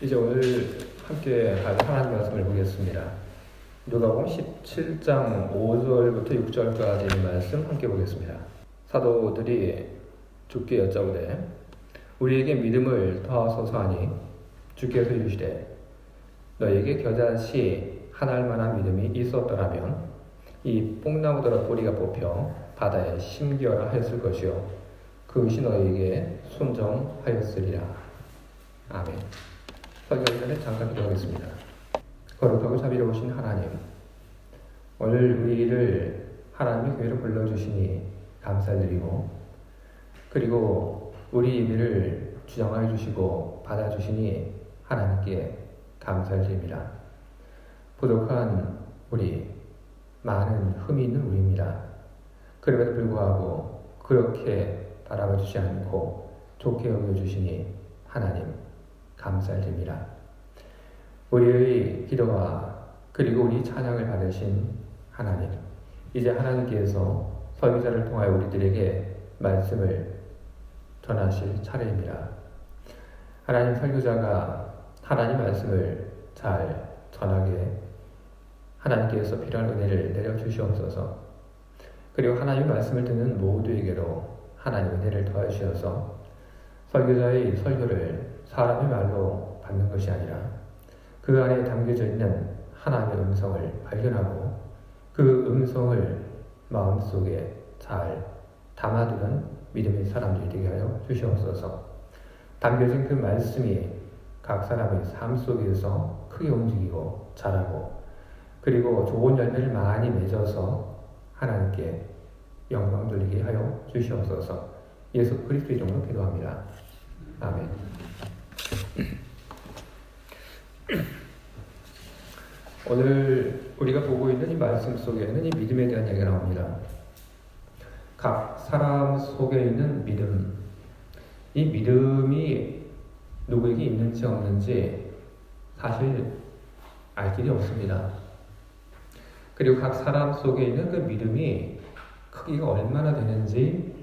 이제 오늘 함께 할 하나님 말씀을 보겠습니다. 누가복음 17장 5절부터 6절까지 말씀 함께 보겠습니다. 사도들이 주께 여짜오되 우리에게 믿음을 더하소서 하니 주께서 이르시되 너에게 겨자씨 하나할 만한 믿음이 있었더라면 이 뽕나무더러 뿌리가 뽑혀 바다에 심기어라 하였을 것이요 그것이 너에게 순종하였으리라. 아멘. 설교 전에 잠깐 기도하겠습니다. 거룩하고 자비로우신 하나님, 오늘 우리를 하나님의 교회로 불러주시니 감사드리고, 그리고 우리 예배를 주장하여 주시고 받아주시니 하나님께 감사를 드립니다. 부족한 우리, 많은 흠이 있는 우리입니다. 그럼에도 불구하고 그렇게 바라봐 주지 않고 좋게 여겨주시니 하나님 감사를 드립니다. 우리의 기도와 그리고 우리 찬양을 받으신 하나님, 이제 하나님께서 설교자를 통하여 우리들에게 말씀을 전하실 차례입니다. 하나님, 설교자가 하나님 말씀을 잘 전하게 하나님께서 필요한 은혜를 내려주시옵소서. 그리고 하나님 말씀을 듣는 모두에게로 하나님 은혜를 더해 주셔서 설교자의 설교를 사람의 말로 받는 것이 아니라 그 안에 담겨져 있는 하나님의 음성을 발견하고 그 음성을 마음속에 잘 담아두는 믿음의 사람들이 되게 하여 주시옵소서. 담겨진 그 말씀이 각 사람의 삶 속에서 크게 움직이고 자라고 그리고 좋은 열매를 많이 맺어서 하나님께 영광 돌리게 하여 주시옵소서. 예수 그리스도 이름으로 기도합니다. 아멘. 오늘 우리가 보고 있는 이 말씀 속에는 이 믿음에 대한 이야기가 나옵니다. 각 사람 속에 있는 믿음, 이 믿음이 누구에게 있는지 없는지 사실 알 길이 없습니다. 그리고 각 사람 속에 있는 그 믿음이 크기가 얼마나 되는지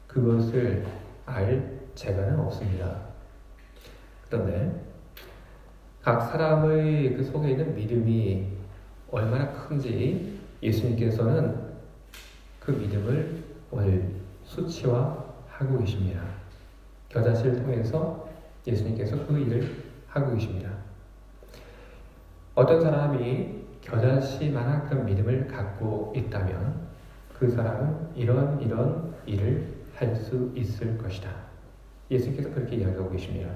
그것을 알 재간은 없습니다. 그런데 각 사람의 그 속에 있는 믿음이 얼마나 큰지 예수님께서는 그 믿음을 오늘 수치화하고 계십니다. 겨자씨를 통해서 예수님께서 그 일을 하고 계십니다. 어떤 사람이 겨자씨만한 믿음을 갖고 있다면 그 사람은 이런 일을 할 수 있을 것이다. 예수님께서 그렇게 이야기하고 계십니다.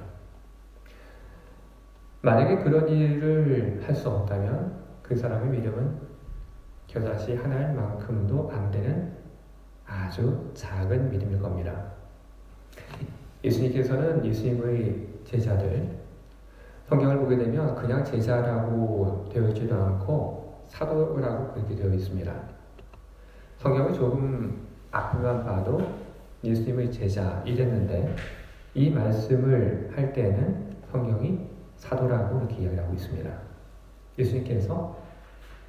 만약에 그런 일을 할 수 없다면 그 사람의 믿음은 겨자씨 하나만큼도 안 되는 아주 작은 믿음일 겁니다. 예수님께서는 예수님의 제자들, 성경을 보게 되면 그냥 제자라고 되어 있지도 않고 사도라고 그렇게 되어 있습니다. 성경을 조금 앞만 봐도 예수님의 제자 이랬는데 이 말씀을 할 때는 성경이 사도라고 이렇게 이야기하고 있습니다. 예수님께서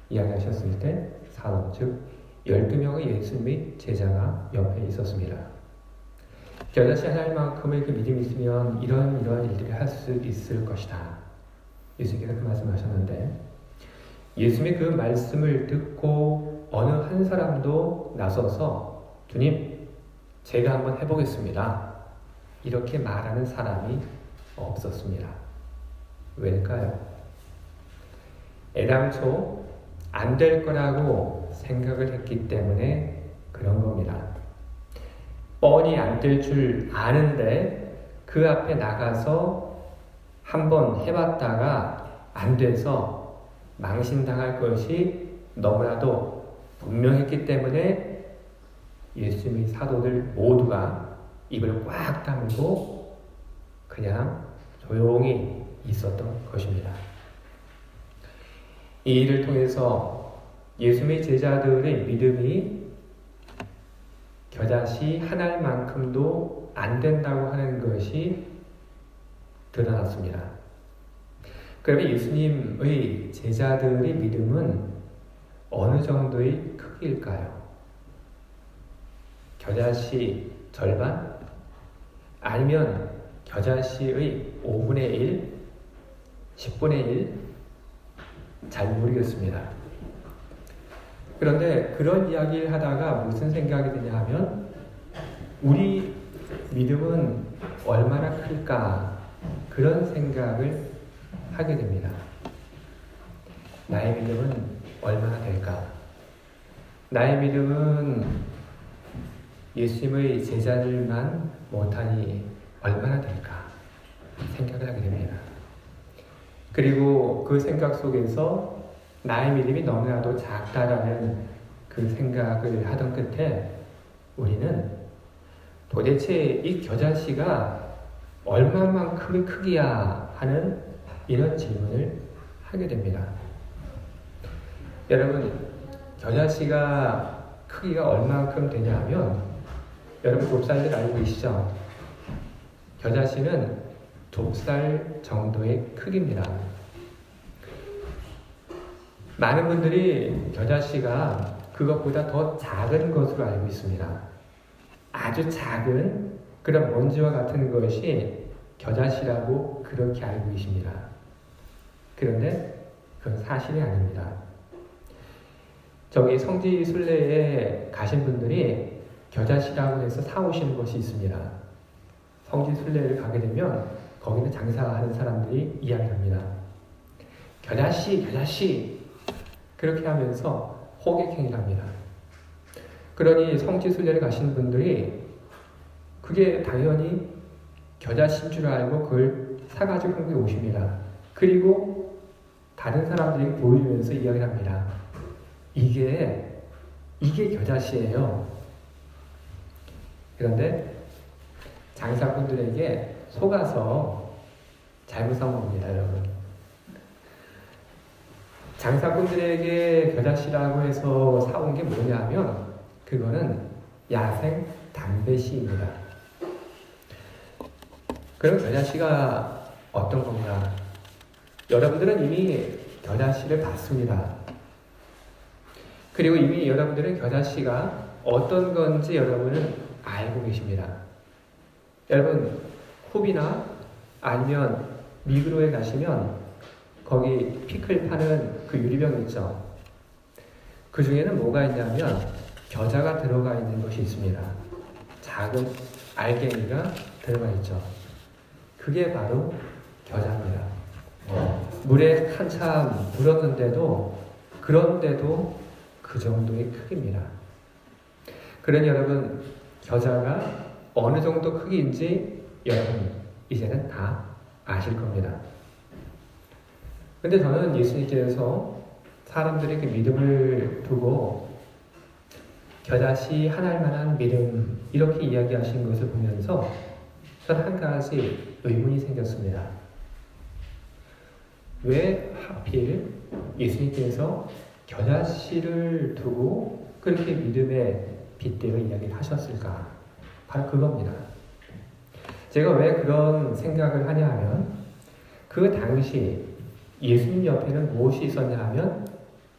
이야기하셨을 때 사도, 즉 12명의 예수님의 제자가 옆에 있었습니다. 겨자씨 하나만큼의 그 믿음이 있으면 이런 일들을 할 수 있을 것이다. 예수님께서 그 말씀하셨는데 예수님의 그 말씀을 듣고 어느 한 사람도 나서서 주님, 제가 한번 해보겠습니다. 이렇게 말하는 사람이 없었습니다. 왜일까요? 애당초 안 될 거라고 생각을 했기 때문에 그런 겁니다. 뻔히 안 될 줄 아는데 그 앞에 나가서 한번 해봤다가 안 돼서 망신당할 것이 너무나도 분명했기 때문에 예수님의 사도들 모두가 입을 꽉 다물고 그냥 조용히 있었던 것입니다. 이 일을 통해서 예수님의 제자들의 믿음이 겨자씨 하나만큼도 안 된다고 하는 것이 드러났습니다. 그러면 예수님의 제자들의 믿음은 어느 정도의 크기일까요? 겨자씨 절반? 아니면 겨자씨의 5분의 1? 10분의 1? 잘 모르겠습니다. 그런데 그런 이야기를 하다가 무슨 생각이 드냐 하면 우리 믿음은 얼마나 클까 그런 생각을 하게 됩니다. 나의 믿음은 얼마나 될까? 나의 믿음은 예수님의 제자들만 못하니 얼마나 될까? 생각을 하게 됩니다. 그리고 그 생각 속에서 나의 믿음이 너무나도 작다라는 그 생각을 하던 끝에 우리는 도대체 이 겨자씨가 얼마만큼의 크기야 하는 이런 질문을 하게 됩니다. 여러분, 겨자씨가 크기가 얼마만큼 되냐 하면 여러분 좁쌀들 알고 계시죠? 겨자씨는 좁쌀 정도의 크기입니다. 많은 분들이 겨자씨가 그것보다 더 작은 것으로 알고 있습니다. 아주 작은 그런 먼지와 같은 것이 겨자씨라고 그렇게 알고 계십니다. 그런데 그건 사실이 아닙니다. 저기 성지 순례에 가신 분들이 겨자씨라고 해서 사오시는 것이 있습니다. 성지 순례를 가게 되면 거기는 장사하는 사람들이 이야기합니다. 겨자씨, 겨자씨 그렇게 하면서 호객행위를 합니다. 그러니 성지 순례를 가신 분들이 그게 당연히 겨자씨인 줄 알고 그걸 사가지고 한국에 오십니다. 그리고 다른 사람들이 보여주면서 이야기를 합니다. 이게 겨자씨예요. 그런데 장사꾼들에게 속아서 잘못 사먹습니다, 여러분. 장사꾼들에게 겨자씨라고 해서 사온 게 뭐냐면 그거는 야생 담배씨입니다. 그럼 겨자씨가 어떤 건가? 여러분들은 이미 겨자씨를 봤습니다. 그리고 이미 여러분들은 겨자씨가 어떤 건지 여러분은 알고 계십니다. 여러분 홉이나 아니면 미그로에 가시면 거기 피클 파는 그 유리병 있죠. 그 중에는 뭐가 있냐면 겨자가 들어가 있는 것이 있습니다. 작은 알갱이가 들어가 있죠. 그게 바로 겨자입니다. 물에 한참 불었는데도 그런데도 그 정도의 크기입니다. 그러니 여러분 겨자가 어느 정도 크기인지 여러분 이제는 다 아실 겁니다. 근데 저는 예수님께서 사람들의 그 믿음을 두고 겨자씨 하나만한 믿음 이렇게 이야기하신 것을 보면서 저는 한 가지 의문이 생겼습니다. 왜 하필 예수님께서 겨자씨를 두고 그렇게 믿음의 빗대어 이야기를 하셨을까? 바로 그겁니다. 제가 왜 그런 생각을 하냐 하면 그 당시 예수님 옆에는 무엇이 있었냐 하면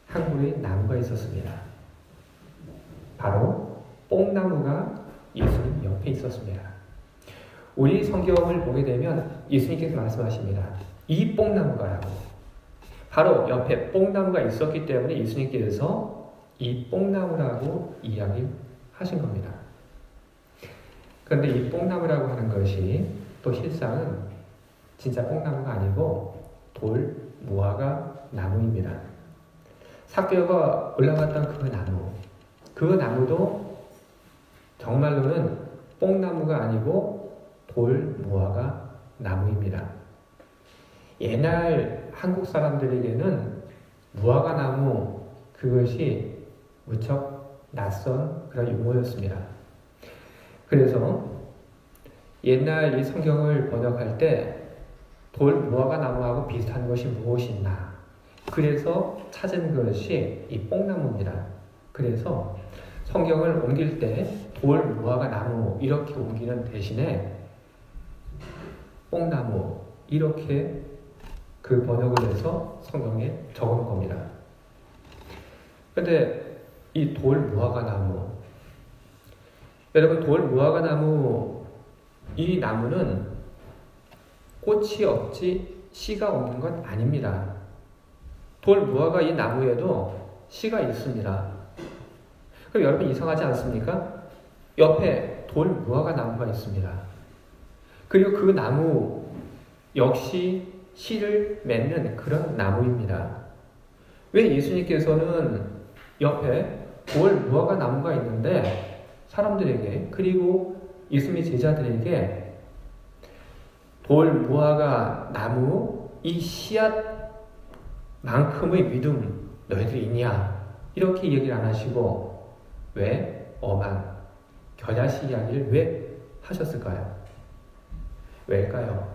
한 그루의 나무가 있었습니다. 바로 뽕나무가 예수님 옆에 있었습니다. 우리 성경을 보게 되면 예수님께서 말씀하십니다. 이 뽕나무가라고. 바로 옆에 뽕나무가 있었기 때문에 예수님께서 이 뽕나무라고 이야기하신 겁니다. 그런데 이 뽕나무라고 하는 것이 또 실상은 진짜 뽕나무가 아니고 돌 무화과 나무입니다. 삭개가 올라갔던 그 나무도 정말로는 뽕나무가 아니고 돌 무화과 나무입니다. 옛날 한국 사람들에게는 무화과 나무 그것이 무척 낯선 그런 용어였습니다. 그래서 옛날 이 성경을 번역할 때 돌 무화과 나무하고 비슷한 것이 무엇이 있나? 그래서 찾은 것이 이 뽕나무입니다. 그래서 성경을 옮길 때 돌 무화과 나무 이렇게 옮기는 대신에 뽕나무 이렇게 그 번역을 해서 성경에 적은 겁니다. 그런데 이 돌 무화과 나무, 여러분 돌 무화과 나무 이 나무는 꽃이 없지 씨가 없는 건 아닙니다. 돌 무화과 이 나무에도 씨가 있습니다. 그럼 여러분 이상하지 않습니까? 옆에 돌 무화과 나무가 있습니다. 그리고 그 나무 역시 씨를 맺는 그런 나무입니다. 왜 예수님께서는 옆에 돌 무화과 나무가 있는데 사람들에게, 그리고 예수님의 제자들에게 돌 무화과 나무 이 씨앗만큼의 믿음 너희들이 있냐? 이렇게 얘기를 안 하시고 왜 엄한 겨자씨 이야기를 왜 하셨을까요? 왜일까요?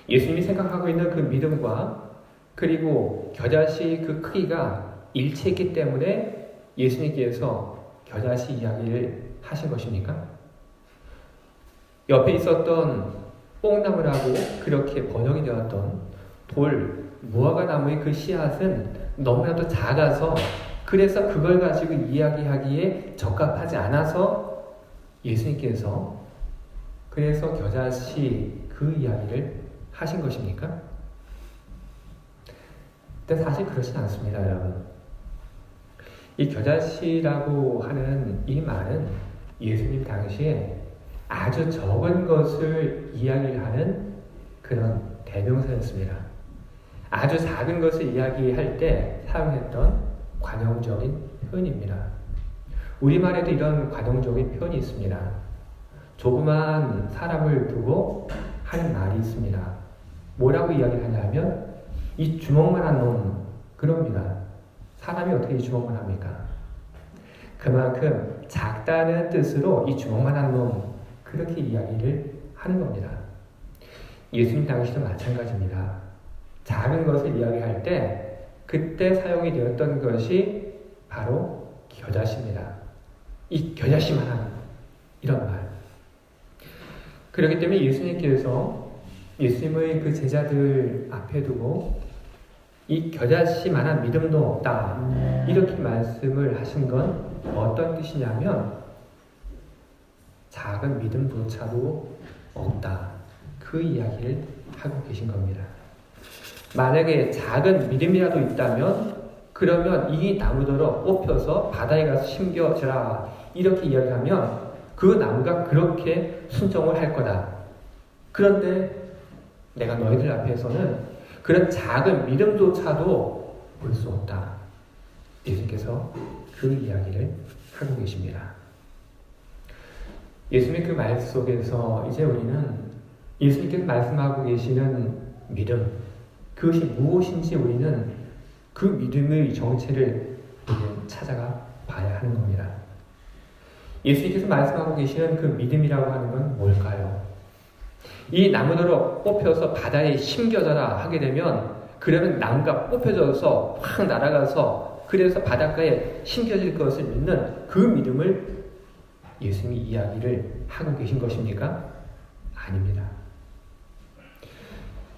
예수님이 생각하고 있는 그 믿음과 그리고 겨자씨 그 크기가 일치했기 때문에 예수님께서 겨자씨 이야기를 하신 것입니까? 옆에 있었던 뽕나무라고 그렇게 번역이 되었던 돌 무화과 나무의 그 씨앗은 너무나도 작아서, 그래서 그걸 가지고 이야기하기에 적합하지 않아서 예수님께서 그래서 겨자씨 그 이야기를 하신 것입니까? 근데 사실 그렇진 않습니다, 여러분. 이 겨자씨라고 하는 이 말은 예수님 당시에 아주 적은 것을 이야기를 하는 그런 대명사였습니다. 아주 작은 것을 이야기할 때 사용했던 관용적인 표현입니다. 우리말에도 이런 관용적인 표현이 있습니다. 조그만 사람을 두고 하는 말이 있습니다. 뭐라고 이야기를 하냐면 이 주먹만한 놈, 그럽니다. 사람이 어떻게 이 주먹만 합니까? 그만큼 작다는 뜻으로 이 주먹만한 놈, 그렇게 이야기를 하는 겁니다. 예수님 당시도 마찬가지입니다. 작은 것을 이야기할 때 그때 사용이 되었던 것이 바로 겨자씨입니다. 이 겨자씨만한 이런 말. 그렇기 때문에 예수님께서 예수님의 그 제자들 앞에 두고 이 겨자씨만한 믿음도 없다, 이렇게 말씀을 하신 건 어떤 뜻이냐면 작은 믿음조차도 없다, 그 이야기를 하고 계신 겁니다. 만약에 작은 믿음이라도 있다면 그러면 이 나무더러 뽑혀서 바다에 가서 심겨져라, 이렇게 이야기하면 그 나무가 그렇게 순종을 할 거다. 그런데 내가 너희들 앞에서는 그런 작은 믿음조차도 볼 수 없다. 예수님께서 그 이야기를 하고 계십니다. 예수님의 그 말 속에서 이제 우리는 예수님께서 말씀하고 계시는 믿음, 그것이 무엇인지 우리는 그 믿음의 정체를 찾아가 봐야 하는 겁니다. 예수님께서 말씀하고 계시는 그 믿음이라고 하는 건 뭘까요? 이 나무더러 뽑혀서 바다에 심겨져라 하게 되면 그러면 나무가 뽑혀져서 확 날아가서 그래서 바닷가에 심겨질 것을 믿는 그 믿음을 예수님이 이야기를 하고 계신 것입니까? 아닙니다.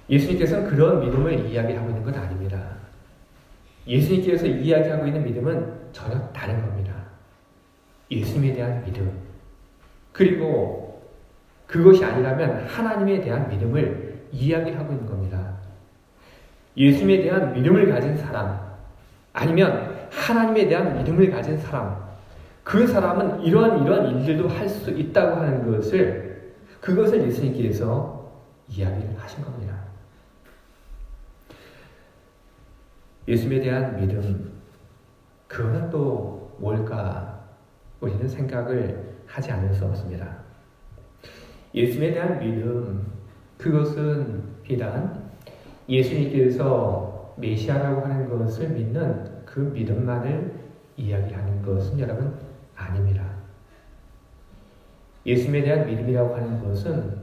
예수님께서는 그런 믿음을 이야기하고 있는 건 아닙니다. 예수님께서 이야기하고 있는 믿음은 전혀 다른 겁니다. 예수님에 대한 믿음, 그리고 그것이 아니라면 하나님에 대한 믿음을 이야기하고 있는 겁니다. 예수님에 대한 믿음을 가진 사람, 아니면 하나님에 대한 믿음을 가진 사람, 그 사람은 이런 일들도 할 수 있다고 하는 그것을 예수님께서 이야기를 하신 겁니다. 예수님에 대한 믿음, 그거는 또 뭘까? 우리는 생각을 하지 않을 수 없습니다. 예수님에 대한 믿음, 그것은 비단 예수님께서 메시아라고 하는 것을 믿는 그 믿음만을 이야기하는 것은 여러분 아닙니다. 예수님에 대한 믿음이라고 하는 것은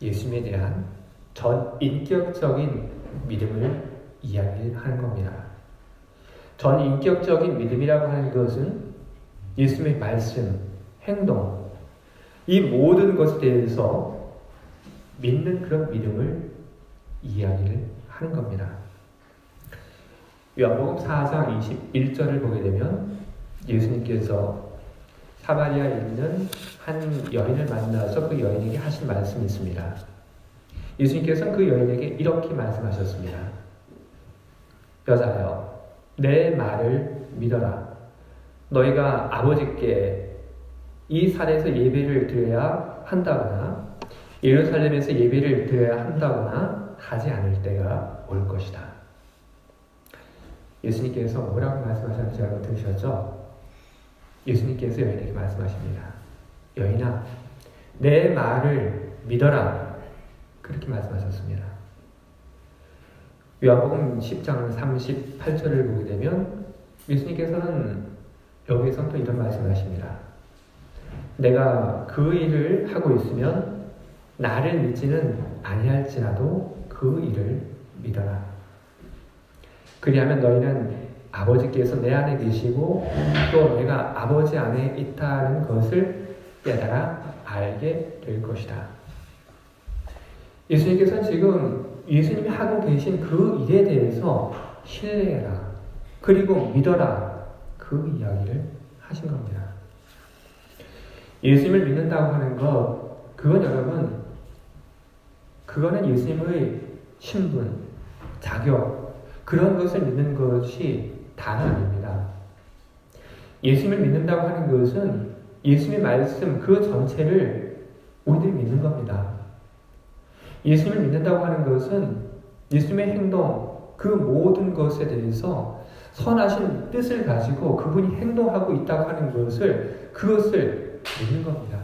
예수님에 대한 전 인격적인 믿음을 이야기하는 겁니다. 전 인격적인 믿음이라고 하는 것은 예수님의 말씀, 행동, 이 모든 것에 대해서 믿는 그런 믿음을 이야기를 하는 겁니다. 요한복음 4장 21절을 보게 되면 예수님께서 사마리아에 있는 한 여인을 만나서 그 여인에게 하신 말씀이 있습니다. 예수님께서는 그 여인에게 이렇게 말씀하셨습니다. 여자여, 내 말을 믿어라. 너희가 아버지께 이 산에서 예배를 드려야 한다거나 예루살렘에서 예배를 드려야 한다거나 하지 않을 때가 올 것이다. 예수님께서 뭐라고 말씀하셨는지 여러분 들으셨죠? 예수님께서 여인에게 말씀하십니다. 여인아, 내 말을 믿어라. 그렇게 말씀하셨습니다. 요한복음 10장 38절을 보게 되면 예수님께서는 여기서 또 이런 말씀을 하십니다. 내가 그 일을 하고 있으면 나를 믿지는 아니할지라도 그 일을 믿어라. 그리하면 너희는 아버지께서 내 안에 계시고 또 내가 아버지 안에 있다는 것을 깨달아 알게 될 것이다. 예수님께서는 지금 예수님이 하고 계신 그 일에 대해서 신뢰해라. 그리고 믿어라. 그 이야기를 하신 겁니다. 예수님을 믿는다고 하는 것, 그건 여러분, 그거는 예수님의 신분, 자격, 그런 것을 믿는 것이 다는 아닙니다. 예수님을 믿는다고 하는 것은 예수님의 말씀 그 전체를 우리들이 믿는 겁니다. 예수님을 믿는다고 하는 것은 예수님의 행동, 그 모든 것에 대해서 선하신 뜻을 가지고 그분이 행동하고 있다고 하는 것을, 그것을 믿는 겁니다.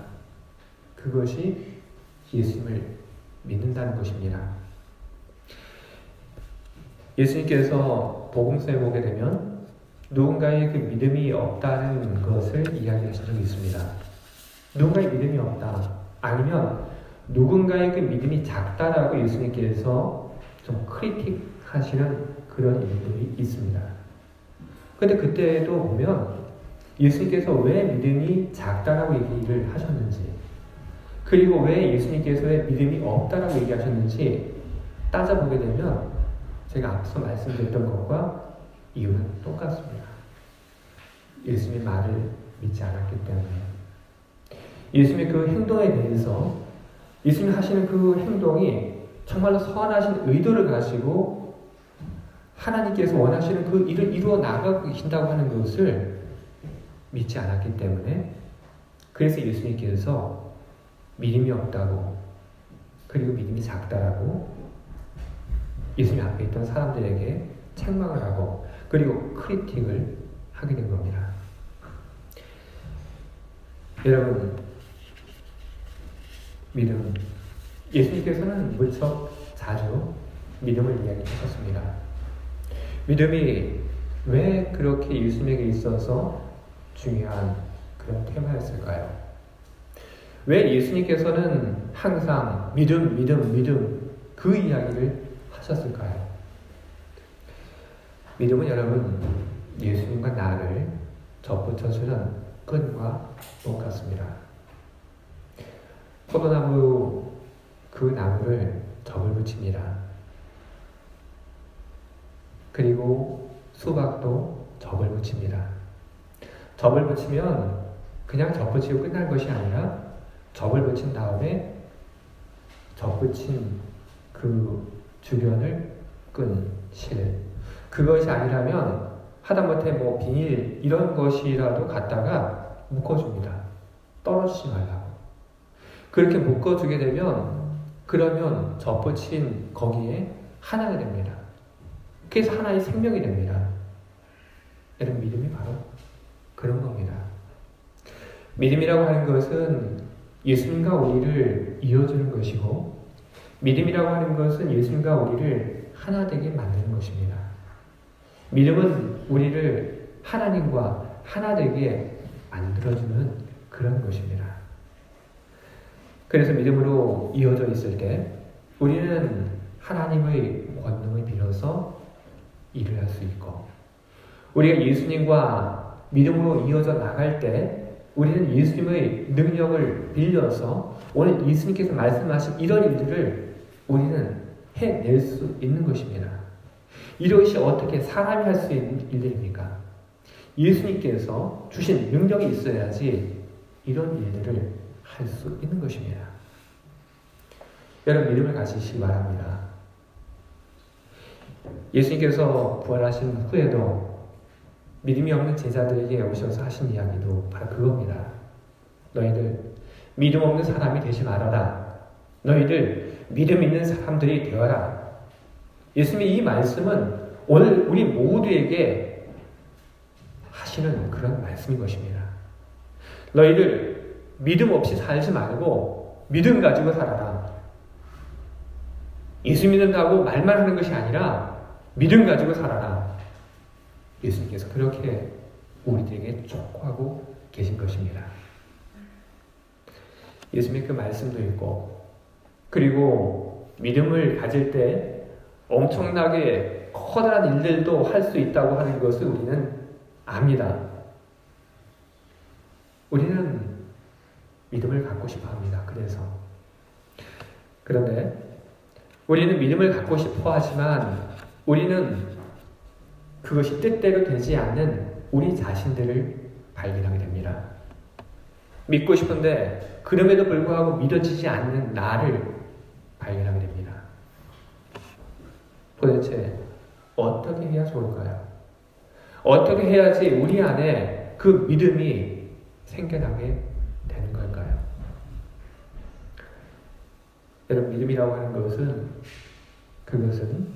그것이 예수님을 믿는다는 것입니다. 예수님께서 복음서에 보게 되면 누군가의 그 믿음이 없다는 것을 이야기하신 적이 있습니다. 누군가의 믿음이 없다. 아니면 누군가의 그 믿음이 작다라고 예수님께서 좀 크리틱하시는 그런 일들이 있습니다. 근데 그때도 보면 예수님께서 왜 믿음이 작다라고 얘기를 하셨는지, 그리고 왜 예수님께서 왜 믿음이 없다라고 얘기하셨는지 따져보게 되면 제가 앞서 말씀드렸던 것과 이유는 똑같습니다. 예수님의 말을 믿지 않았기 때문에. 예수님의 그 행동에 대해서, 예수님이 하시는 그 행동이 정말로 선하신 의도를 가지고 하나님께서 원하시는 그 일을 이루어 나가고 계신다고 하는 것을 믿지 않았기 때문에, 그래서 예수님께서 믿음이 없다고, 그리고 믿음이 작다라고 예수님 앞에 있던 사람들에게 책망을 하고, 그리고 크리틱을 하게 된 겁니다. 여러분, 믿음, 예수님께서는 무척 자주 믿음을 이야기하셨습니다. 믿음이 왜 그렇게 예수님에게 있어서 중요한 그런 테마였을까요? 왜 예수님께서는 항상 믿음 그 이야기를 하셨을까요? 믿음은 여러분, 예수님과 나를 접붙여주는 끈과 똑같습니다. 포도나무 그 나무를 접을 붙입니다. 그리고 수박도 접을 붙입니다. 접을 붙이면 그냥 접붙이고 끝날 것이 아니라 접을 붙인 다음에 접붙인 그 주변을 끈, 실, 그것이 아니라면 하다못해 뭐 비닐 이런 것이라도 갖다가 묶어줍니다. 떨어지지 말라고. 그렇게 묶어주게 되면 그러면 접붙인 거기에 하나가 됩니다. 그래서 하나의 생명이 됩니다. 여러분, 믿음이 바로 그런 겁니다. 믿음이라고 하는 것은 예수님과 우리를 이어주는 것이고, 믿음이라고 하는 것은 예수님과 우리를 하나 되게 만드는 것입니다. 믿음은 우리를 하나님과 하나 되게 만들어주는 그런 것입니다. 그래서 믿음으로 이어져 있을 때 우리는 하나님의 권능을 빌어서 일을 할 수 있고, 우리가 예수님과 믿음으로 이어져 나갈 때 우리는 예수님의 능력을 빌려서 오늘 예수님께서 말씀하신 이런 일들을 우리는 해낼 수 있는 것입니다. 이것이 어떻게 사람이 할 수 있는 일들입니까? 예수님께서 주신 능력이 있어야지 이런 일들을 할 수 있는 것입니다. 여러분 믿음을 가지시기 바랍니다. 예수님께서 부활하신 후에도 믿음이 없는 제자들에게 오셔서 하신 이야기도 바로 그겁니다. 너희들 믿음 없는 사람이 되지 말아라. 너희들 믿음 있는 사람들이 되어라. 예수님의 이 말씀은 오늘 우리 모두에게 하시는 그런 말씀인 것입니다. 너희들 믿음 없이 살지 말고 믿음 가지고 살아라. 예수 믿는다고 말만 하는 것이 아니라 믿음 가지고 살아라. 예수님께서 그렇게 우리들에게 촉구하고 계신 것입니다. 예수님의 그 말씀도 있고, 그리고 믿음을 가질 때 엄청나게 커다란 일들도 할 수 있다고 하는 것을 우리는 압니다. 우리는 믿음을 갖고 싶어 합니다. 그런데 우리는 믿음을 갖고 싶어 하지만 우리는 그것이 뜻대로 되지 않는 우리 자신들을 발견하게 됩니다. 믿고 싶은데 그럼에도 불구하고 믿어지지 않는 나를 발견하게 됩니다. 도대체 어떻게 해야 좋을까요? 어떻게 해야지 우리 안에 그 믿음이 생겨나게 되는 걸까요? 여러분, 믿음이라고 하는 그것은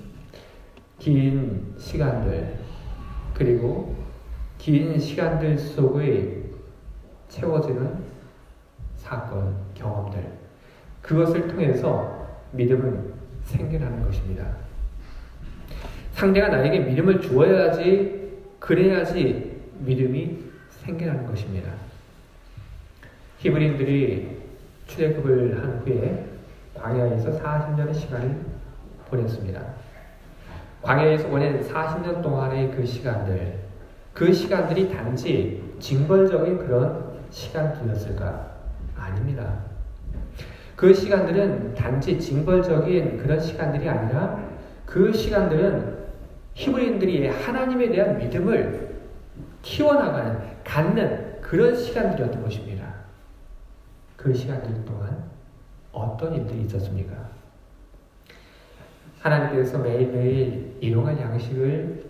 긴 시간들, 그리고 긴 시간들 속의 채워지는 사건, 경험들, 그것을 통해서 믿음은 생겨나는 것입니다. 상대가 나에게 믿음을 주어야지, 그래야지 믿음이 생겨나는 것입니다. 히브리인들이 출애굽을 한 후에 광야에서 40년의 시간을 보냈습니다. 광야에서 보낸 40년 동안의 그 시간들이 단지 징벌적인 그런 시간들이었을까? 아닙니다. 그 시간들은 단지 징벌적인 그런 시간들이 아니라 그 시간들은 히브리인들이 하나님에 대한 믿음을 키워나가는, 갖는 그런 시간들이었던 것입니다. 그 시간들 동안 어떤 일들이 있었습니까? 하나님께서 매일매일 일용할 양식을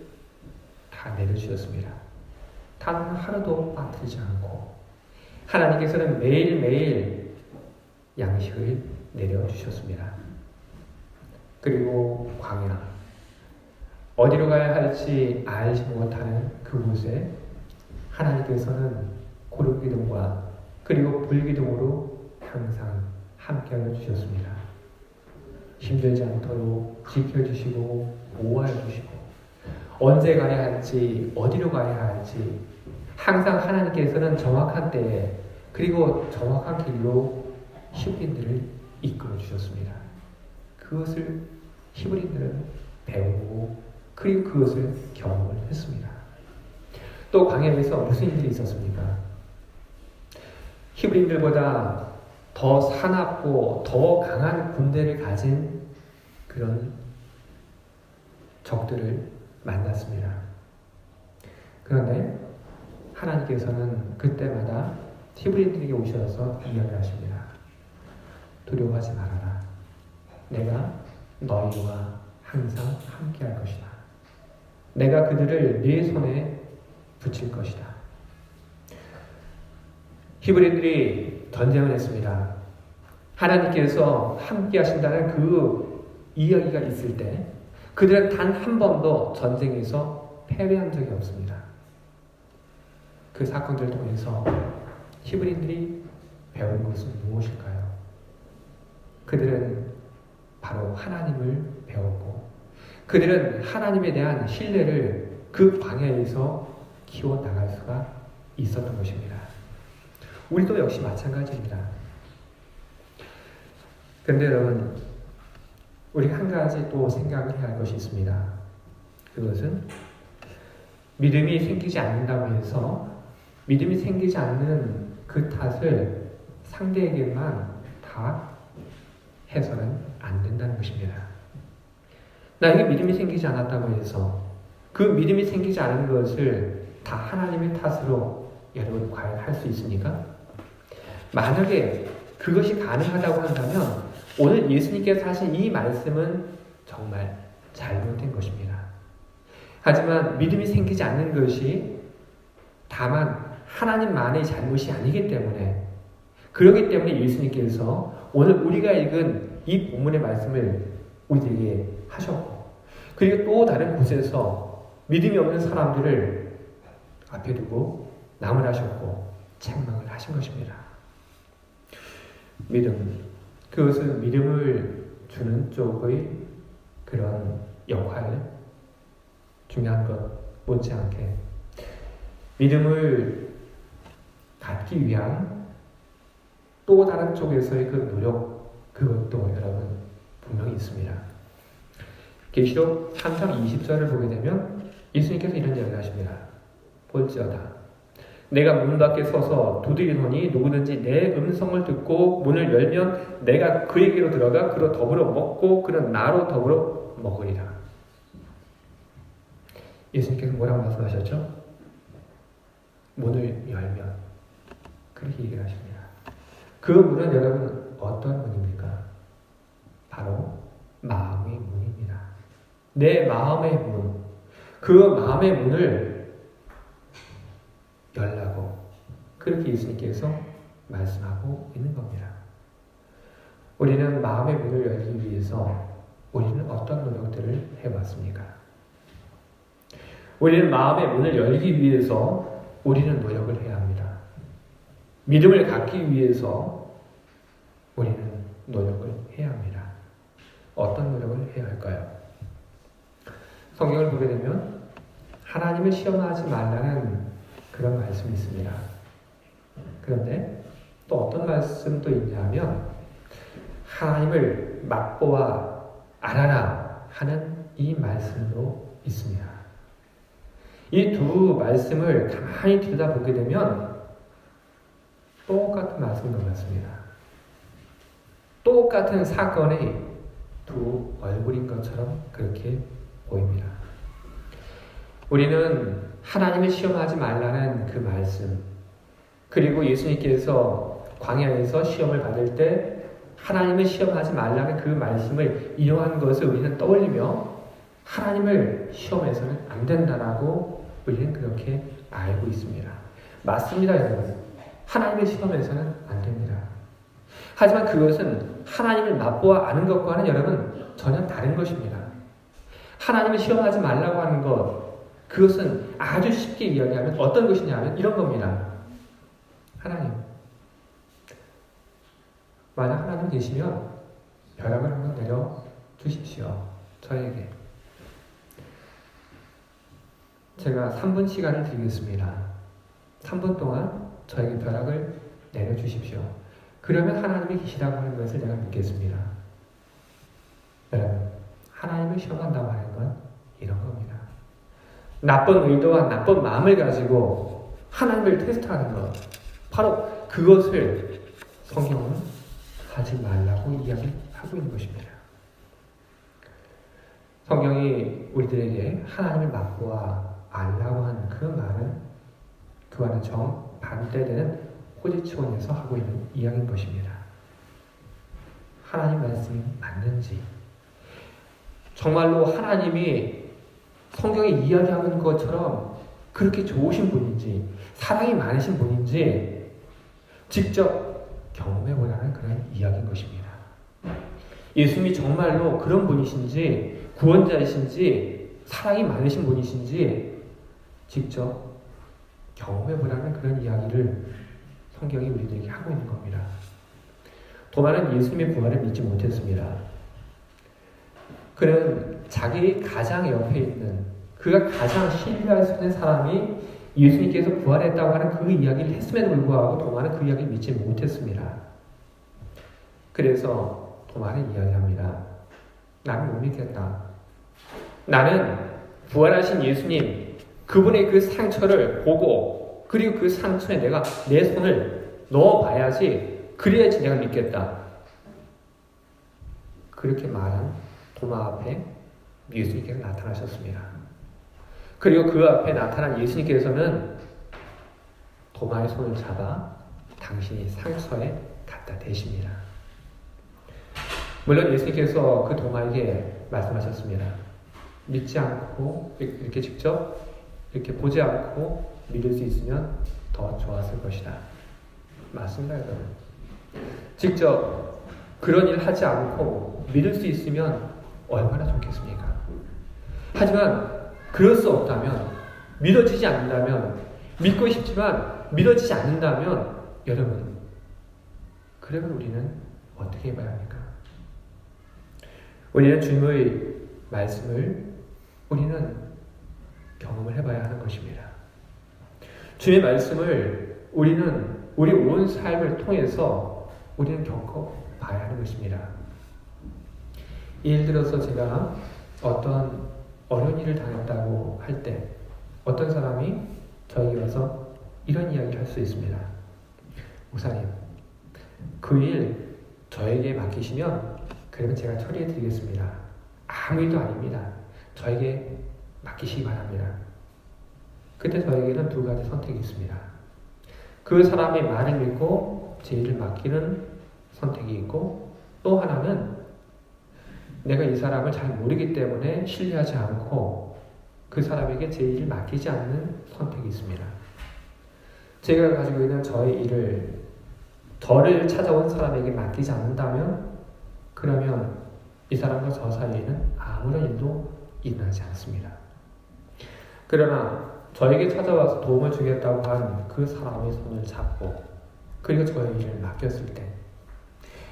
다 내려주셨습니다. 단 하루도 빠뜨리지 않고 하나님께서는 매일매일 양식을 내려주셨습니다. 그리고 광야, 어디로 가야 할지 알지 못하는 그곳에 하나님께서는 구름기둥과 그리고 불기둥으로 항상 함께하여 주셨습니다. 힘들지 않도록 지켜주시고 보호하여 주시고 언제 가야 할지 어디로 가야 할지 항상 하나님께서는 정확한 때에 그리고 정확한 길로 히브리인들을 이끌어 주셨습니다. 그것을 히브리인들은 배우고 그리고 그것을 경험을 했습니다. 또 광야에서 무슨 일들이 있었습니까? 히브리인들보다 더 사납고 더 강한 군대를 가진 그런 적들을 만났습니다. 그런데 하나님께서는 그때마다 히브리인들에게 오셔서 이야기를 하십니다. 두려워하지 말아라. 내가 너희와 항상 함께할 것이다. 내가 그들을 네 손에 붙일 것이다. 히브리인들이 전쟁을 했습니다. 하나님께서 함께 하신다는 그 이야기가 있을 때 그들은 단 한 번도 전쟁에서 패배한 적이 없습니다. 그 사건들을 통해서 히브리인들이 배운 것은 무엇일까요? 그들은 바로 하나님을 배웠고 그들은 하나님에 대한 신뢰를 그 광야에서 키워나갈 수가 있었던 것입니다. 우리도 역시 마찬가지입니다. 그런데 여러분, 우리가 한 가지 또 생각을 해야 할 것이 있습니다. 그것은 믿음이 생기지 않는다고 해서 믿음이 생기지 않는 그 탓을 상대에게만 다 해서는 안 된다는 것입니다. 나에게 믿음이 생기지 않았다고 해서 그 믿음이 생기지 않은 것을 다 하나님의 탓으로 여러분 과연 할 수 있습니까? 만약에 그것이 가능하다고 한다면 오늘 예수님께서 하신 이 말씀은 정말 잘못된 것입니다. 하지만 믿음이 생기지 않는 것이 다만 하나님만의 잘못이 아니기 때문에, 그렇기 때문에 예수님께서 오늘 우리가 읽은 이 본문의 말씀을 우리에게 하셨고, 그리고 또 다른 곳에서 믿음이 없는 사람들을 앞에 두고 나무라셨고 책망을 하신 것입니다. 믿음, 그것은 믿음을 주는 쪽의 그런 역할, 중요한 것 못지않게 믿음을 갖기 위한 또 다른 쪽에서의 그 노력, 그것도 여러분 분명히 있습니다. 계시록 3장 20절을 보게 되면 예수님께서 이런 이야기를 하십니다. 볼지어다 내가 문 밖에 서서 두드리노니 누구든지 내 음성을 듣고 문을 열면 내가 그에게로 들어가 그로 더불어 먹고 그는 나로 더불어 먹으리라. 예수님께서 뭐라고 말씀하셨죠? 문을 열면, 그렇게 얘기를 하십니다. 그 문은 여러분 어떤 문입니까? 바로 마음의 문입니다. 내 마음의 문, 그 마음의 문을 열라고 그렇게 예수님께서 말씀하고 있는 겁니다. 우리는 마음의 문을 열기 위해서 우리는 어떤 노력들을 해왔습니까? 우리는 마음의 문을 열기 위해서 우리는 노력을 해야 합니다. 믿음을 갖기 위해서 우리는 노력을 해야 합니다. 어떤 노력을 해야 할까요? 성경을 보게 되면 하나님을 시험하지 말라는 그런 말씀이 있습니다. 그런데 또 어떤 말씀도 있냐면 하나님을 맛보아 알아라 하는 이 말씀도 있습니다. 이 두 말씀을 가만히 들여다보게 되면 똑같은 말씀인 것 같습니다. 똑같은 사건의 두 얼굴인 것처럼 그렇게 보입니다. 우리는 하나님을 시험하지 말라는 그 말씀, 그리고 예수님께서 광야에서 시험을 받을 때 하나님을 시험하지 말라는 그 말씀을 인용한 것을 우리는 떠올리며 하나님을 시험해서는 안 된다라고 우리는 그렇게 알고 있습니다. 맞습니다, 여러분. 하나님을 시험해서는 안 됩니다. 하지만 그것은 하나님을 맛보아 아는 것과는 여러분 전혀 다른 것입니다. 하나님을 시험하지 말라고 하는 것, 그것은 아주 쉽게 이야기하면 어떤 것이냐면 이런 겁니다. 하나님, 만약 하나님 계시면 벼락을 한번 내려 주십시오. 저에게. 제가 3분 시간을 드리겠습니다. 3분 동안 저에게 벼락을 내려 주십시오. 그러면 하나님이 계시다고 하는 것을 내가 믿겠습니다. 여러분, 하나님을 시험한다고 하는 건 이런 겁니다. 나쁜 의도와 나쁜 마음을 가지고 하나님을 테스트하는 것, 바로 그것을 성경은 하지 말라고 이야기하고 있는 것입니다. 성경이 우리들에게 하나님을 맛보아 알라고 하는 그 말은 그와는 정반대되는 호지치원에서 하고 있는 이야기인 것입니다. 하나님 말씀이 맞는지, 정말로 하나님이 성경에 이야기하고 있는 것처럼 그렇게 좋으신 분인지, 사랑이 많으신 분인지 직접 경험해보라는 그런 이야기인 것입니다. 예수님이 정말로 그런 분이신지, 구원자이신지, 사랑이 많으신 분이신지 직접 경험해보라는 그런 이야기를 성경이 우리들에게 하고 있는 겁니다. 도마는 예수님의 부활을 믿지 못했습니다. 그는 자기 가장 옆에 있는, 그가 가장 신뢰할 수 있는 사람이 예수님께서 부활했다고 하는 그 이야기를 했음에도 불구하고 도마는 그 이야기를 믿지 못했습니다. 그래서 도마는 이야기합니다. 나는 못 믿겠다. 나는 부활하신 예수님, 그분의 그 상처를 보고, 그리고 그 상처에 내가 내 손을 넣어봐야지, 그래야지 내가 믿겠다. 그렇게 말한 도마 앞에 예수님께서 나타나셨습니다. 그리고 그 앞에 나타난 예수님께서는 도마의 손을 잡아 당신이 상처에 갖다 대십니다. 물론 예수님께서 그 동아에게 말씀하셨습니다. 믿지 않고 이렇게 직접 이렇게 보지 않고 믿을 수 있으면 더 좋았을 것이다. 맞습니다, 여러분. 직접 그런 일 하지 않고 믿을 수 있으면 얼마나 좋겠습니까? 하지만 그럴 수 없다면, 믿어지지 않는다면, 믿고 싶지만 믿어지지 않는다면, 여러분, 그러면 우리는 어떻게 해봐야 합니까? 우리는 주님의 말씀을 우리는 경험을 해봐야 하는 것입니다. 주님의 말씀을 우리는 우리 온 삶을 통해서 우리는 겪어봐야 하는 것입니다. 예를 들어서 제가 어떤 어려운 일을 당했다고 할 때 어떤 사람이 저에게 와서 이런 이야기를 할 수 있습니다. 목사님, 그 일 저에게 맡기시면 그러면 제가 처리해 드리겠습니다. 아무 일도 아닙니다. 저에게 맡기시기 바랍니다. 그때 저에게는 두 가지 선택이 있습니다. 그 사람의 말을 믿고 제 일을 맡기는 선택이 있고, 또 하나는 내가 이 사람을 잘 모르기 때문에 신뢰하지 않고 그 사람에게 제 일을 맡기지 않는 선택이 있습니다. 제가 가지고 있는 저의 일을 저를 찾아온 사람에게 맡기지 않는다면, 그러면 이 사람과 저 사이에는 아무런 일도 일어나지 않습니다. 그러나 저에게 찾아와서 도움을 주겠다고 한 그 사람의 손을 잡고, 그리고 저의 일을 맡겼을 때,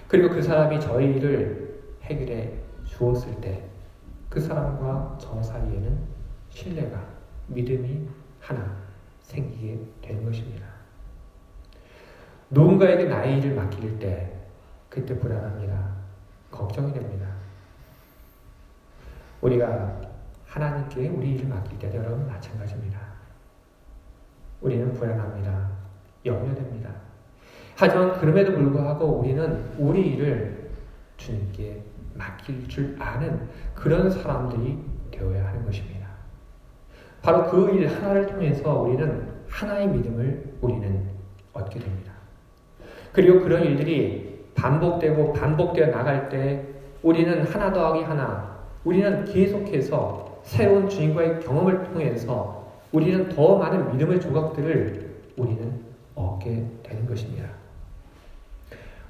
그리고 그 사람이 저의 일을 해결해 주었을 때, 그 사람과 저 사이에는 신뢰가, 믿음이 하나 생기게 되는 것입니다. 누군가에게 나의 일을 맡길 때 그때 불안합니다. 걱정이 됩니다. 우리가 하나님께 우리 일을 맡길 때도 여러분 마찬가지입니다. 우리는 불안합니다. 염려됩니다. 하지만 그럼에도 불구하고 우리는 우리 일을 주님께 맡길 줄 아는 그런 사람들이 되어야 하는 것입니다. 바로 그 일 하나를 통해서 우리는 하나의 믿음을 우리는 얻게 됩니다. 그리고 그런 일들이 반복되고 반복되어 나갈 때 우리는 하나 더하기 하나, 우리는 계속해서 새로운 주님과의 경험을 통해서 우리는 더 많은 믿음의 조각들을 우리는 얻게 되는 것입니다.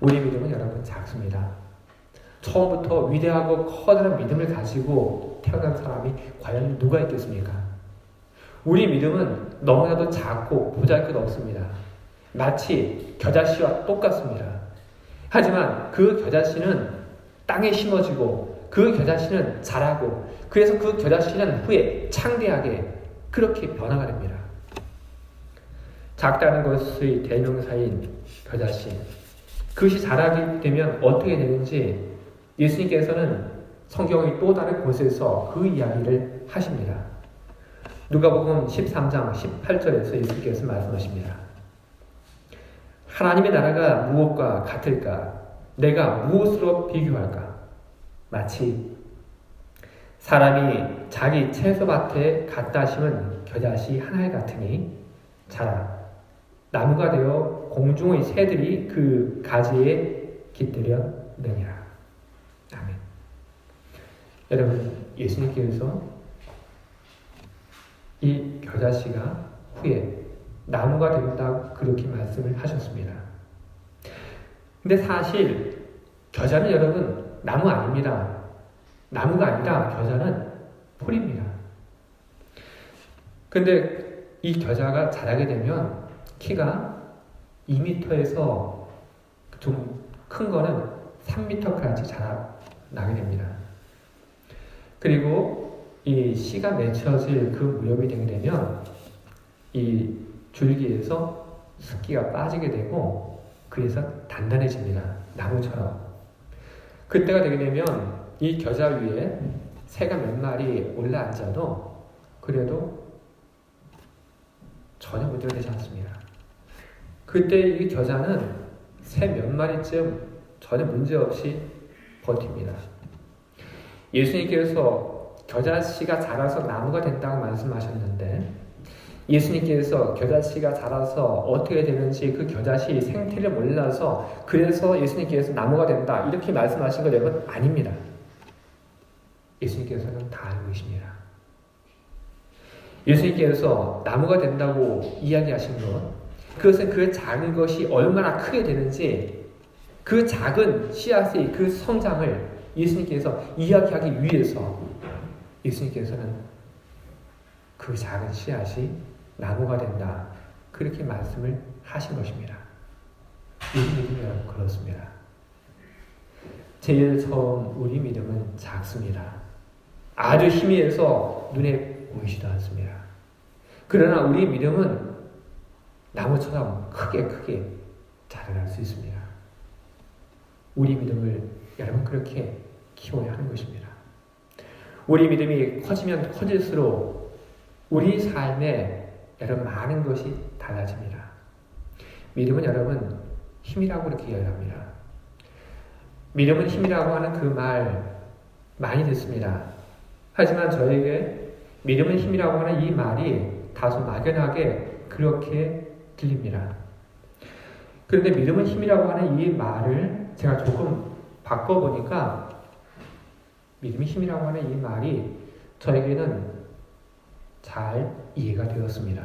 우리 믿음은 여러분 작습니다. 처음부터 위대하고 커다란 믿음을 가지고 태어난 사람이 과연 누가 있겠습니까? 우리 믿음은 너무나도 작고 보잘것없습니다. 마치 겨자씨와 똑같습니다. 하지만 그 겨자씨는 땅에 심어지고 그 겨자씨는 자라고, 그래서 그 겨자씨는 후에 창대하게 그렇게 변화가 됩니다. 작다는 것의 대명사인 겨자씨, 그것이 자라게 되면 어떻게 되는지 예수님께서는 성경의 또 다른 곳에서 그 이야기를 하십니다. 누가복음 13장 18절에서 예수님께서 말씀하십니다. 하나님의 나라가 무엇과 같을까? 내가 무엇으로 비교할까? 마치 사람이 자기 채소밭에 갖다 심은 겨자씨 하나 같으니 자라 나무가 되어 공중의 새들이 그 가지에 깃들였느니라. 아멘. 여러분, 예수님께서 이 겨자씨가 후에 나무가 된다 그렇게 말씀을 하셨습니다. 근데 사실 겨자는 여러분 나무 아닙니다. 나무가 아니라 겨자는 풀입니다. 근데 이 겨자가 자라게 되면 키가 2m에서 좀 큰 거는 3m까지 자라나게 됩니다. 그리고 이 씨가 맺혀질 그 무렵이 되게 되면 이 줄기에서 습기가 빠지게 되고, 그래서 단단해집니다. 나무처럼. 그때가 되게 되면 이 겨자 위에 새가 몇 마리 올라앉아도 그래도 전혀 문제가 되지 않습니다. 그때 이 겨자는 새 몇 마리쯤 전혀 문제없이 버팁니다. 예수님께서 겨자씨가 자라서 나무가 된다고 말씀하셨는데, 예수님께서 겨자씨가 자라서 어떻게 되는지 그 겨자씨 생태를 몰라서 그래서 예수님께서 나무가 된다 이렇게 말씀하신 것 여러분 아닙니다. 예수님께서는 다 알고 계십니다. 예수님께서 나무가 된다고 이야기하신 것, 그것은 그 작은 것이 얼마나 크게 되는지 그 작은 씨앗의 그 성장을 예수님께서 이야기하기 위해서 예수님께서는 그 작은 씨앗이 나무가 된다 그렇게 말씀을 하신 것입니다. 우리 믿음은 그렇습니다. 제일 처음 우리 믿음은 작습니다. 아주 희미해서 눈에 보이지도 않습니다. 그러나 우리 믿음은 나무처럼 크게 자라날 수 있습니다. 우리 믿음을 여러분 그렇게 키워야 하는 것입니다. 우리 믿음이 커지면 커질수록 우리 삶에 여러분 많은 것이 달라집니다. 믿음은 여러분 힘이라고 이렇게 이야기합니다. 믿음은 힘이라고 하는 그 말 많이 듣습니다. 하지만 저에게 믿음은 힘이라고 하는 이 말이 다소 막연하게 그렇게 들립니다. 그런데 믿음은 힘이라고 하는 이 말을 제가 조금 바꿔보니까 믿음이 힘이라고 하는 이 말이 저에게는 잘 이해가 되었습니다.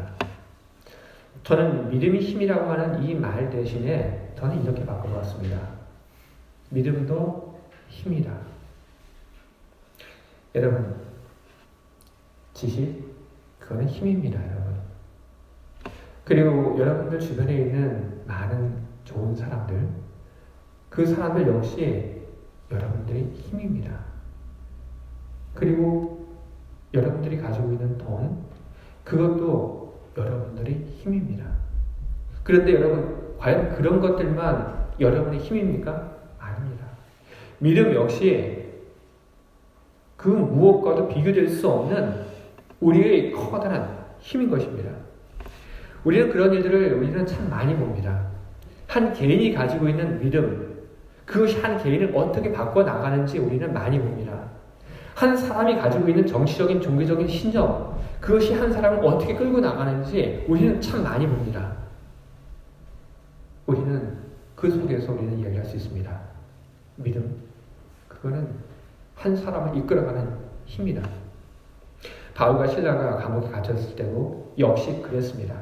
저는 믿음이 힘이라고 하는 이 말 대신에 저는 이렇게 바꿔봤습니다. 믿음도 힘이다. 여러분, 지식, 그거는 힘입니다, 여러분. 그리고 여러분들 주변에 있는 많은 좋은 사람들, 그 사람들 역시 여러분들의 힘입니다. 그리고 여러분들이 가지고 있는 돈, 그것도 여러분들의 힘입니다. 그런데 여러분, 과연 그런 것들만 여러분의 힘입니까? 아닙니다. 믿음 역시 그 무엇과도 비교될 수 없는 우리의 커다란 힘인 것입니다. 우리는 그런 일들을 우리는 참 많이 봅니다. 한 개인이 가지고 있는 믿음, 그것이 한 개인을 어떻게 바꿔나가는지 우리는 많이 봅니다. 한 사람이 가지고 있는 정치적인 종교적인 신념, 그것이 한 사람을 어떻게 끌고 나가는지 우리는 참 많이 봅니다. 우리는 그 속에서 우리는 이야기할 수 있습니다. 믿음, 그거는 한 사람을 이끌어가는 힘이다. 바울과 실라가 감옥에 갇혔을 때도 역시 그랬습니다.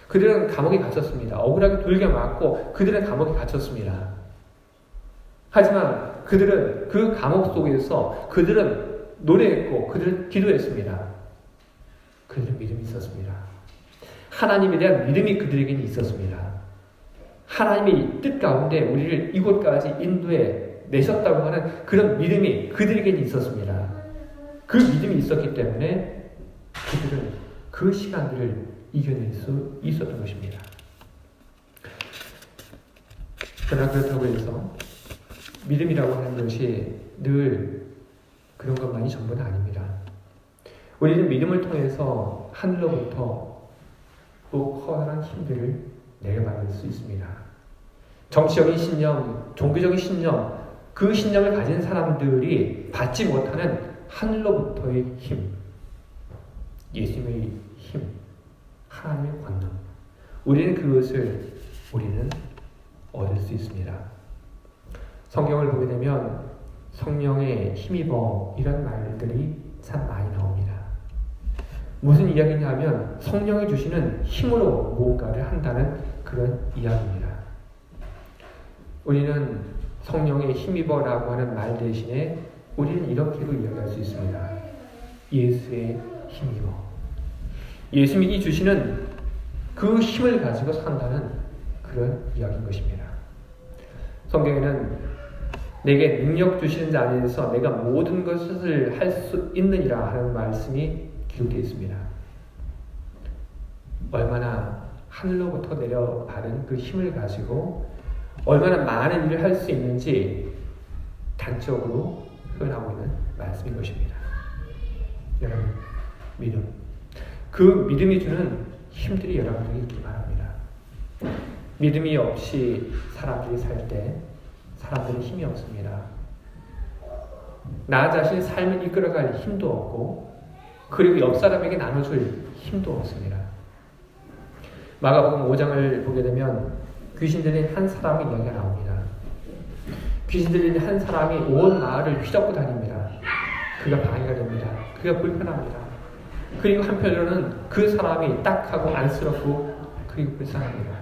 그들은 감옥에 갇혔습니다. 억울하게 돌게 맞고 그들은 감옥에 갇혔습니다. 하지만 그들은 그 감옥 속에서 그들은 노래했고 그들은 기도했습니다. 그들은 믿음이 있었습니다. 하나님에 대한 믿음이 그들에게는 있었습니다. 하나님의 뜻 가운데 우리를 이곳까지 인도해 내셨다고 하는 그런 믿음이 그들에게는 있었습니다. 그 믿음이 있었기 때문에 그들은 그 시간들을 이겨낼 수 있었던 것입니다. 그러나 그렇다고 해서 믿음이라고 하는 것이 늘 그런 것만이 전부는 아닙니다. 우리는 믿음을 통해서 하늘로부터 또 커다란 힘들을 내려받을 수 있습니다. 정치적인 신념, 종교적인 신념, 그 신념을 가진 사람들이 받지 못하는 하늘로부터의 힘, 예수님의 힘, 하나님의 권능, 우리는 그것을 얻을 수 있습니다. 성경을 보게 되면 성령의 힘입어 이런 말들이 참 많이 나옵니다. 무슨 이야기냐면 성령이 주시는 힘으로 무언가를 한다는 그런 이야기입니다. 우리는 성령의 힘입어라고 하는 말 대신에 우리는 이렇게도 이야기할 수 있습니다. 예수의 힘입어. 예수님이 주시는 그 힘을 가지고 산다는 그런 이야기인 것입니다. 성경에는 내게 능력 주시는 자 안에서 내가 모든 것을 할 수 있느니라 하는 말씀이 기록되어 있습니다. 얼마나 하늘로부터 내려받은 그 힘을 가지고 얼마나 많은 일을 할 수 있는지 단적으로 표현하고 있는 말씀인 것입니다. 여러분, 믿음. 그 믿음이 주는 힘들이 여러분에게 있기 바랍니다. 믿음이 없이 사람들이 살 때 사람들이 힘이 없습니다. 나 자신의 삶을 이끌어갈 힘도 없고 그리고 옆 사람에게 나눠줄 힘도 없습니다. 마가복음 5장을 보게 되면 귀신 들린 한 사람의 이야기가 나옵니다. 귀신 들린 한 사람이 온 마을을 휘젓고 다닙니다. 그가 방해가 됩니다. 그가 불편합니다. 그리고 한편으로는 그 사람이 딱하고 안쓰럽고 그리고 불쌍합니다.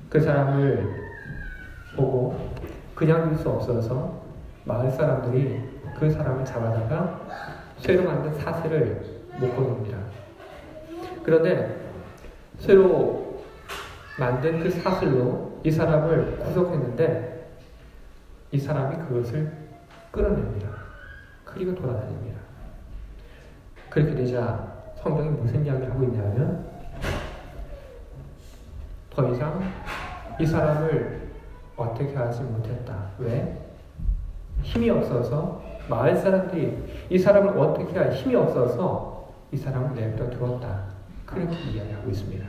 그 사람을 보고 그냥 둘 수 없어서 마을 사람들이 그 사람을 잡아다가 쇠로 만든 사슬을 묶어놓습니다. 그런데 쇠로 만든 그 사슬로 이 사람을 구속했는데 이 사람이 그것을 끌어냅니다. 그리고 돌아다닙니다. 그렇게 되자 성경이 무슨 이야기를 하고 있냐면 더 이상 이 사람을 어떻게 하지 못했다. 왜? 힘이 없어서 마을 사람들이 이 사람을 어떻게 할 힘이 없어서 이 사람을 내버려 두었다. 그렇게 이야기하고 있습니다.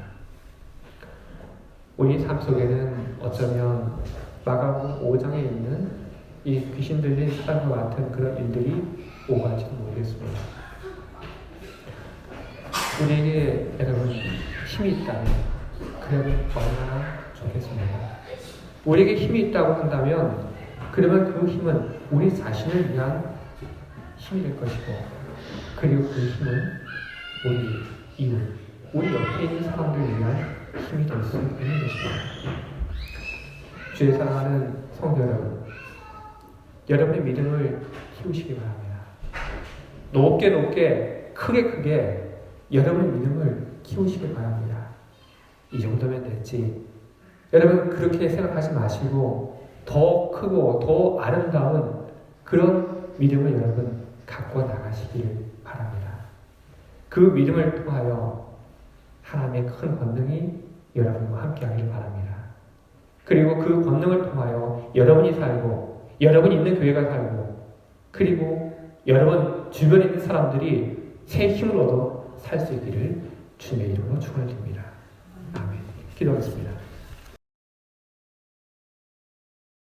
우리 삶 속에는 어쩌면 마가복음 5장에 있는 이 귀신 들린 사람과 같은 그런 일들이 오갈지도 모르겠습니다. 우리에게 여러분 힘이 있다면 그러면 얼마나 좋겠습니까? 우리에게 힘이 있다고 한다면 그러면 그 힘은 우리 자신을 위한 힘이 될 것이고 그리고 그 힘은 우리 이웃, 우리 옆에 있는 사람들을 위한 힘이 될 수 있는 것입니다. 주의 사랑하는 성도 여러분, 여러분의 믿음을 키우시기 바랍니다. 높게 높게 크게 여러분의 믿음을 키우시기 바랍니다. 이 정도면 됐지. 여러분 그렇게 생각하지 마시고 더 크고 더 아름다운 그런 믿음을 여러분 갖고 나가시길 바랍니다. 그 믿음을 통하여 하나님의 큰 권능이 여러분과 함께 하길 바랍니다. 그리고 그 권능을 통하여 여러분이 살고 여러분이 있는 교회가 살고 그리고 여러분 주변에 있는 사람들이 새 힘을 얻어 살 수 있기를 주님의 이름으로 축원드립니다. 아멘. 기도하겠습니다.